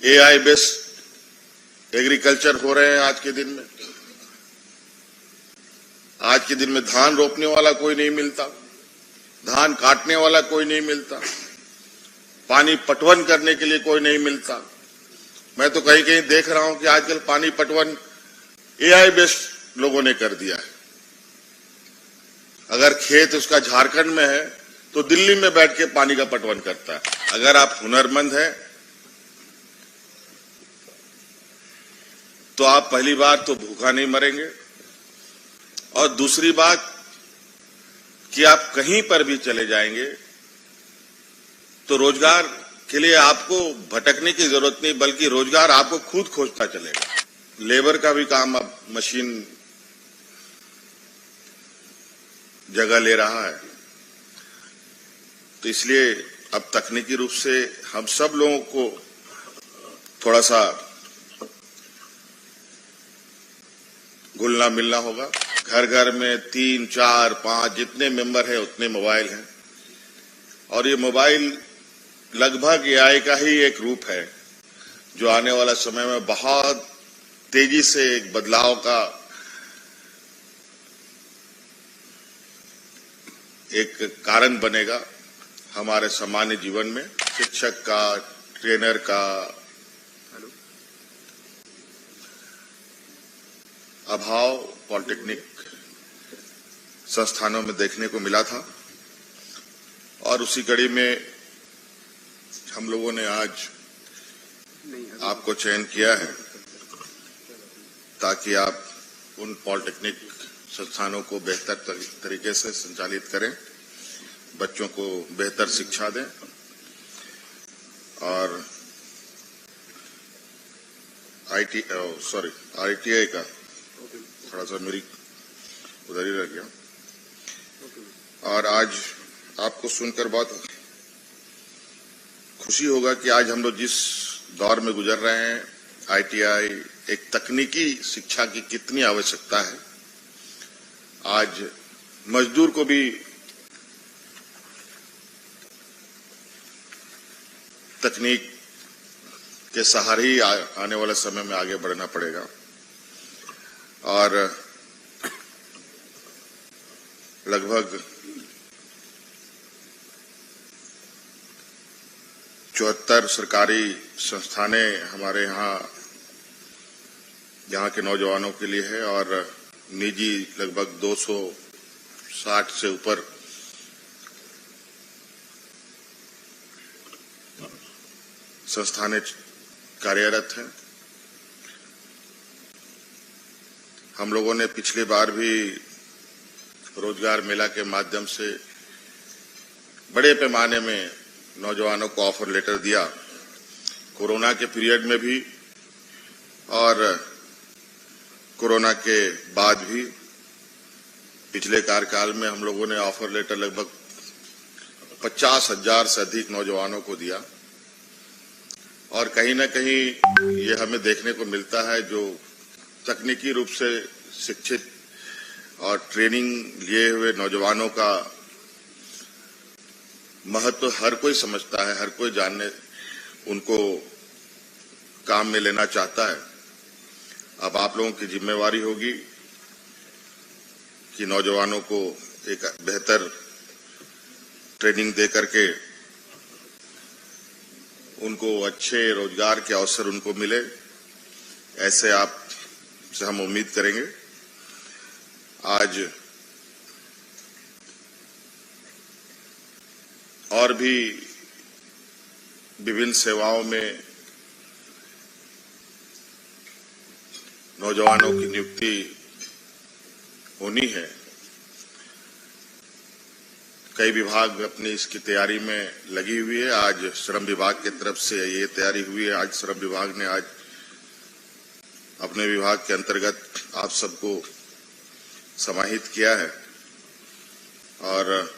AI based agriculture हो रहे हैं आज के दिन में। आज के दिन में धान रोपने वाला कोई नहीं मिलता, धान काटने वाला कोई नहीं मिलता, पानी पटवन करने के लिए कोई नहीं मिलता। मैं तो कहीं कहीं देख रहा हूं कि आजकल पानी पटवन एआई बेस्ड लोगों ने कर दिया है। अगर खेत उसका झारखंड में है तो दिल्ली में बैठ के पानी का पटवन करता है। अगर आप हुनरमंद हैं तो आप पहली बात तो भूखा नहीं मरेंगे, और दूसरी बात कि आप कहीं पर भी चले जाएंगे तो रोजगार के लिए आपको भटकने की जरूरत नहीं, बल्कि रोजगार आपको खुद खोजता चलेगा। लेबर का भी काम अब मशीन जगह ले रहा है, तो इसलिए अब तकनीकी रूप से हम सब लोगों को थोड़ा सा घुलना मिलना होगा। घर घर में 3, 4, 5 जितने मेंबर हैं उतने मोबाइल हैं, और ये मोबाइल लगभग एआई का ही एक रूप है जो आने वाला समय में बहुत तेजी से एक बदलाव का एक कारण बनेगा हमारे सामान्य जीवन में। शिक्षक का, ट्रेनर का अभाव पॉलिटेक्निक संस्थानों में देखने को मिला था, और उसी कड़ी में हम लोगों ने आज आपको चयन किया है ताकि आप उन पॉलिटेक्निक संस्थानों को बेहतर तरीके से संचालित करें, बच्चों को बेहतर शिक्षा दें। और आईटीआई का थोड़ा सा मेरी उधर ही रह गया। और आज आपको सुनकर बहुत खुशी होगा कि आज हम लोग जिस दौर में गुजर रहे हैं, आईटीआई एक तकनीकी शिक्षा की कितनी आवश्यकता है। आज मजदूर को भी तकनीक के सहारे ही आने वाले समय में आगे बढ़ना पड़ेगा। और लगभग 74 सरकारी संस्थानें हमारे यहाँ के नौजवानों के लिए है, और निजी लगभग 260 से ऊपर संस्थानें कार्यरत हैं। हम लोगों ने पिछली बार भी रोजगार मेला के माध्यम से बड़े पैमाने में नौजवानों को ऑफर लेटर दिया, कोरोना के पीरियड में भी और कोरोना के बाद भी। पिछले कार्यकाल में हम लोगों ने ऑफर लेटर लगभग 50,000 से अधिक नौजवानों को दिया, और कहीं न कहीं ये हमें देखने को मिलता है जो तकनीकी रूप से शिक्षित और ट्रेनिंग लिए हुए नौजवानों का महत्व हर कोई समझता है, हर कोई जानने उनको काम में लेना चाहता है। अब आप लोगों की जिम्मेवारी होगी कि नौजवानों को एक बेहतर ट्रेनिंग दे करके उनको अच्छे रोजगार के अवसर उनको मिले, ऐसे आप से हम उम्मीद करेंगे। आज और भी विभिन्न सेवाओं में नौजवानों की नियुक्ति होनी है। कई विभाग अपनी इसकी तैयारी में लगी हुई है। आज श्रम विभाग की तरफ से ये तैयारी हुई है। आज श्रम विभाग ने आज अपने विभाग के अंतर्गत आप सबको समाहित किया है, और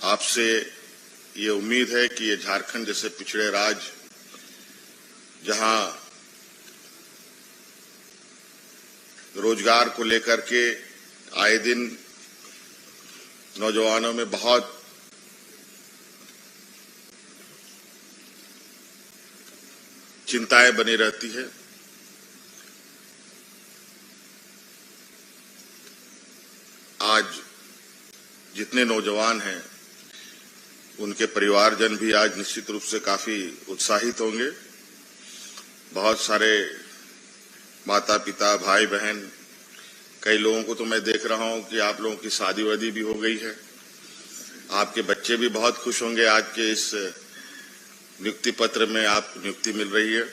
आपसे ये उम्मीद है कि ये झारखंड जैसे पिछड़े राज्य, जहां रोजगार को लेकर के आए दिन नौजवानों में बहुत चिंताएं बनी रहती है। आज जितने नौजवान हैं उनके परिवारजन भी आज निश्चित रूप से काफी उत्साहित होंगे। बहुत सारे माता पिता भाई बहन, कई लोगों को तो मैं देख रहा हूं कि आप लोगों की शादी वादी भी हो गई है। आपके बच्चे भी बहुत खुश होंगे आज के इस नियुक्ति पत्र में आप नियुक्ति मिल रही है।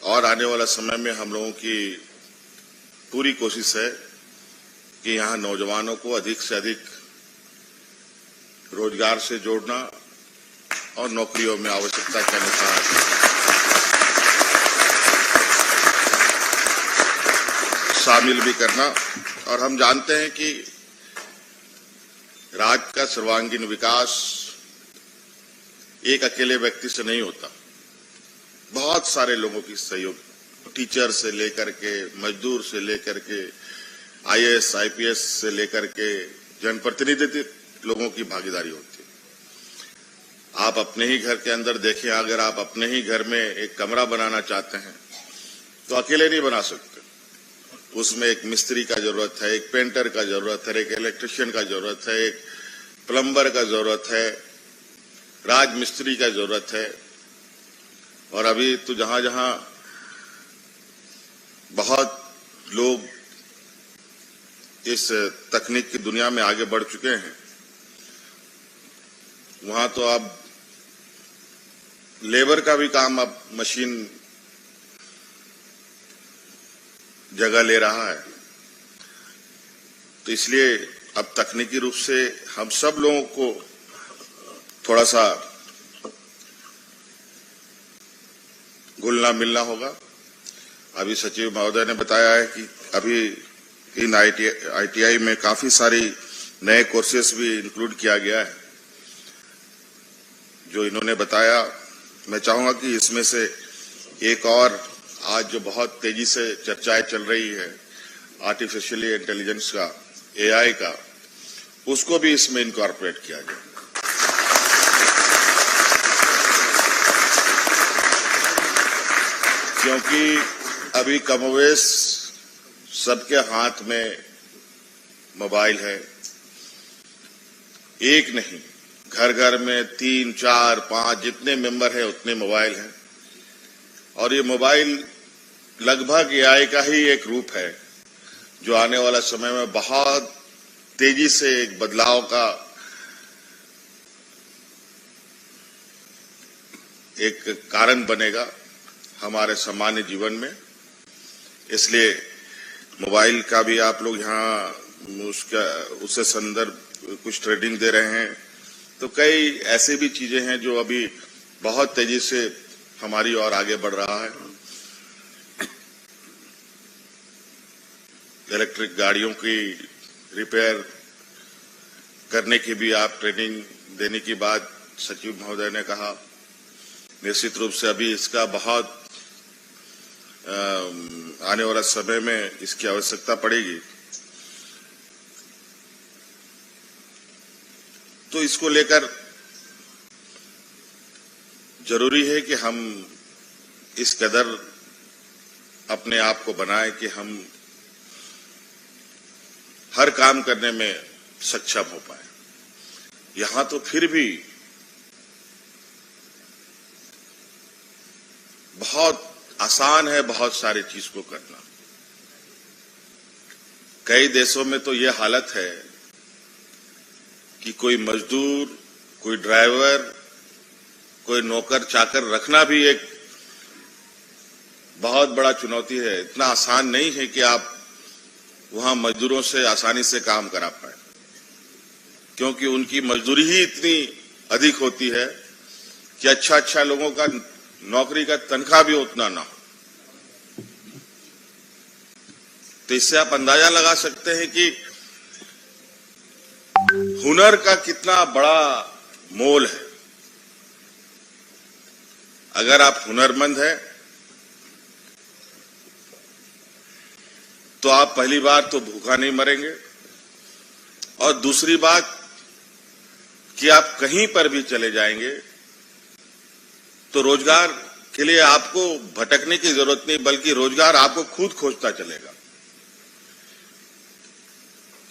और आने वाला समय में हम लोगों की पूरी कोशिश है कि यहां नौजवानों को अधिक से अधिक रोजगार से जोड़ना और नौकरियों में आवश्यकता के अनुसार शामिल भी करना। और हम जानते हैं कि राज्य का सर्वांगीण विकास एक अकेले व्यक्ति से नहीं होता, बहुत सारे लोगों की सहयोग, टीचर से लेकर के मजदूर से लेकर के आईएएस आईपीएस से लेकर के जनप्रतिनिधि लोगों की भागीदारी होती है। आप अपने ही घर के अंदर देखें, अगर आप अपने ही घर में एक कमरा बनाना चाहते हैं तो अकेले नहीं बना सकते। उसमें एक मिस्त्री का जरूरत है, एक पेंटर का जरूरत है, एक इलेक्ट्रिशियन का जरूरत है, एक प्लम्बर का जरूरत है, राज मिस्त्री का जरूरत है। और अभी तो जहां जहां बहुत लोग इस तकनीक की दुनिया में आगे बढ़ चुके हैं, वहां तो अब लेबर का भी काम अब मशीन जगह ले रहा है। तो इसलिए अब तकनीकी रूप से हम सब लोगों को थोड़ा सा घुलना मिलना होगा। अभी सचिव महोदय ने बताया है कि अभी इन आईटीआई में काफी सारी नए कोर्सेस भी इंक्लूड किया गया है। जो इन्होंने बताया, मैं चाहूंगा कि इसमें से एक और आज जो बहुत तेजी से चर्चाएं चल रही है आर्टिफिशियल इंटेलिजेंस का, एआई का, उसको भी इसमें इनकॉर्पोरेट किया जाए। क्योंकि अभी कमोवेश सबके हाथ में मोबाइल है, एक नहीं, घर घर में 3, 4, 5 जितने मेंबर हैं उतने मोबाइल हैं। और ये मोबाइल लगभग एआई का ही एक रूप है जो आने वाला समय में बहुत तेजी से एक बदलाव का एक कारण बनेगा हमारे सामान्य जीवन में। इसलिए मोबाइल का भी आप लोग यहाँ उससे संदर्भ कुछ ट्रेनिंग दे रहे हैं। तो कई ऐसे भी चीजें हैं जो अभी बहुत तेजी से हमारी ओर आगे बढ़ रहा है। इलेक्ट्रिक गाड़ियों की रिपेयर करने की भी आप ट्रेनिंग देने की बात सचिव महोदय ने कहा। निश्चित रूप से अभी इसका बहुत आने वाला समय में इसकी आवश्यकता पड़ेगी। तो इसको लेकर जरूरी है कि हम इस कदर अपने आप को बनाएं कि हम हर काम करने में सक्षम हो पाए। यहां तो फिर भी बहुत आसान है बहुत सारी चीज को करना। कई देशों में तो ये हालत है कि कोई मजदूर, कोई ड्राइवर, कोई नौकर चाकर रखना भी एक बहुत बड़ा चुनौती है। इतना आसान नहीं है कि आप वहां मजदूरों से आसानी से काम करा पाए, क्योंकि उनकी मजदूरी ही इतनी अधिक होती है कि अच्छा लोगों का नौकरी का तनख्वाह भी उतना ना हो। तो इससे आप अंदाजा लगा सकते हैं कि हुनर का कितना बड़ा मोल है। अगर आप हुनरमंद हैं तो आप पहली बात तो भूखा नहीं मरेंगे, और दूसरी बात कि आप कहीं पर भी चले जाएंगे तो रोजगार के लिए आपको भटकने की जरूरत नहीं, बल्कि रोजगार आपको खुद खोजता चलेगा,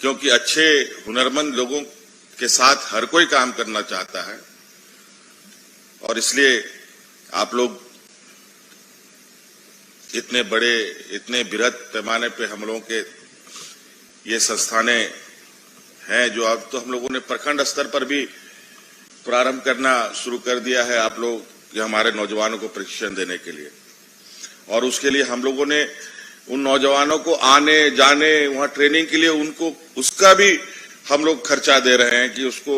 क्योंकि अच्छे हुनरमंद लोगों के साथ हर कोई काम करना चाहता है। और इसलिए आप लोग इतने बड़े, इतने बृहद पैमाने पे हम लोगों के ये संस्थानें हैं, जो अब तो हम लोगों ने प्रखंड स्तर पर भी प्रारंभ करना शुरू कर दिया है, आप लोग कि हमारे नौजवानों को प्रशिक्षण देने के लिए। और उसके लिए हम लोगों ने उन नौजवानों को आने जाने, वहां ट्रेनिंग के लिए उनको उसका भी हम लोग खर्चा दे रहे हैं, कि उसको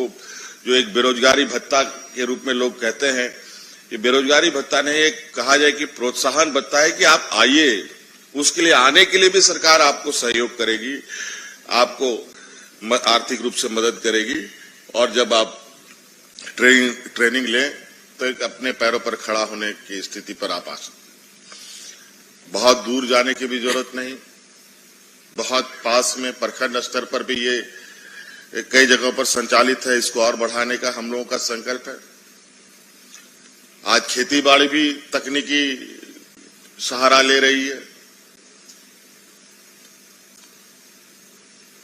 जो एक बेरोजगारी भत्ता के रूप में लोग कहते हैं, ये बेरोजगारी भत्ता नहीं, एक कहा जाए कि प्रोत्साहन भत्ता है कि आप आइए। उसके लिए आने के लिए भी सरकार आपको सहयोग करेगी, आपको आर्थिक रूप से मदद करेगी, और जब आप ट्रेनिंग लें तो एक अपने पैरों पर खड़ा होने की स्थिति पर आप आ सकते। बहुत दूर जाने की भी जरूरत नहीं, बहुत पास में प्रखंड स्तर पर भी ये कई जगहों पर संचालित है। इसको और बढ़ाने का हम लोगों का संकल्प है। आज खेती बाड़ी भी तकनीकी सहारा ले रही है।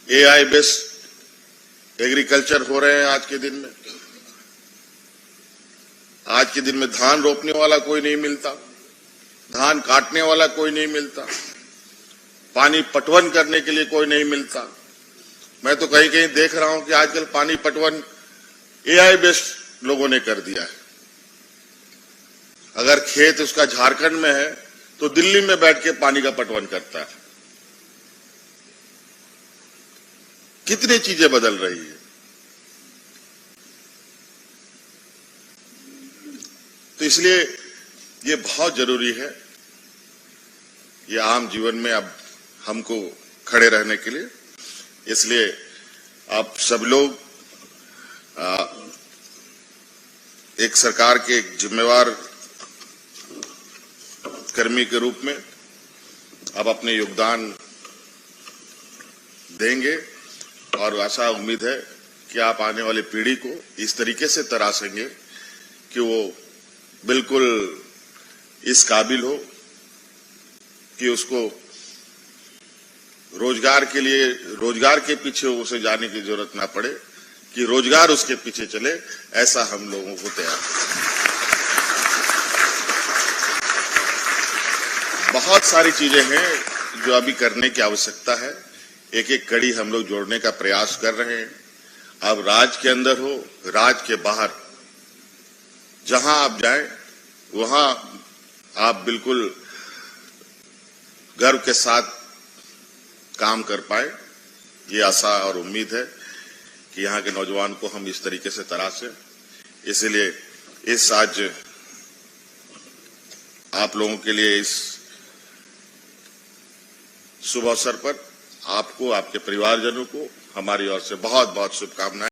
AI बेस्ड एग्रीकल्चर हो रहे हैं आज के दिन में। आज के दिन में धान रोपने वाला कोई नहीं मिलता, धान काटने वाला कोई नहीं मिलता, पानी पटवन करने के लिए कोई नहीं मिलता। मैं तो कहीं कहीं देख रहा हूं कि आजकल पानी पटवन AI बेस्ड लोगों ने कर दिया है। अगर खेत उसका झारखंड में है तो दिल्ली में बैठ के पानी का पटवन करता है। कितनी चीजें बदल रही है। तो इसलिए ये बहुत जरूरी है, ये आम जीवन में अब हमको खड़े रहने के लिए। इसलिए आप सब लोग एक सरकार के एक जिम्मेवार कर्मी के रूप में अब अपने योगदान देंगे, और ऐसा उम्मीद है कि आप आने वाली पीढ़ी को इस तरीके से तराशेंगे कि वो बिल्कुल इस काबिल हो कि उसको रोजगार के लिए, रोजगार के पीछे उसे जाने की जरूरत ना पड़े, कि रोजगार उसके पीछे चले। ऐसा हम लोगों को तैयार। बहुत सारी चीजें हैं जो अभी करने की आवश्यकता है। एक एक कड़ी हम लोग जोड़ने का प्रयास कर रहे हैं। अब राज्य के अंदर हो, राज्य के बाहर, जहां आप जाएं वहां आप बिल्कुल गर्व के साथ काम कर पाए। ये आशा और उम्मीद है कि यहाँ के नौजवान को हम इस तरीके से तराशें। इसलिए इस आज आप लोगों के लिए इस शुभ अवसर पर आपको, आपके परिवारजनों को हमारी ओर से बहुत बहुत शुभकामनाएं।